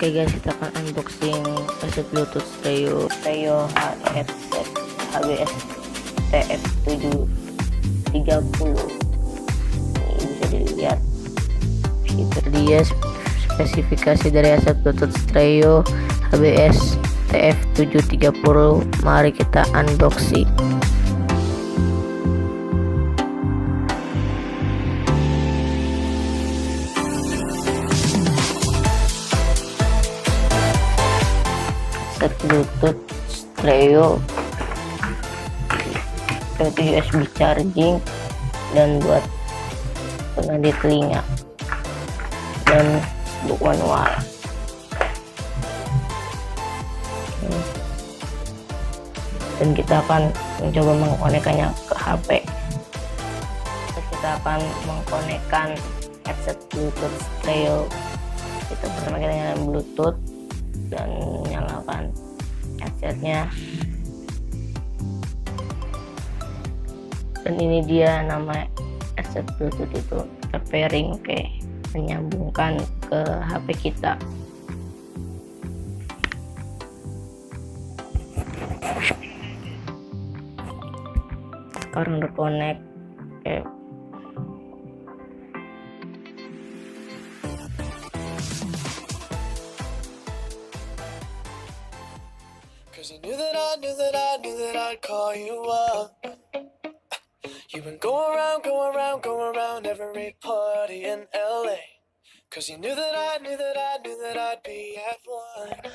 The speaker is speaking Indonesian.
Oke guys, kita akan unboxing headset Bluetooth Stereo headset HBS TF730. Ini bisa dilihat fitur dia, spesifikasi dari headset Bluetooth Stereo HBS TF730. Mari kita unboxing. Headset Bluetooth Stereo itu USB charging dan buat penadi telinga dan untuk manual. Dan kita akan mencoba mengkonekkannya ke HP. Kita akan mengkonekkan headset Bluetooth Stereo. Kita pertama kita nyalakan Bluetooth dan nyalakan headsetnya. Dan ini dia nama headset Bluetooth itu, kita pairing, menyambungkan ke HP kita. Sekarang udah connect. Cause you knew that I'd call you up. You've been going around every party in LA. Cause you knew that I'd be at one.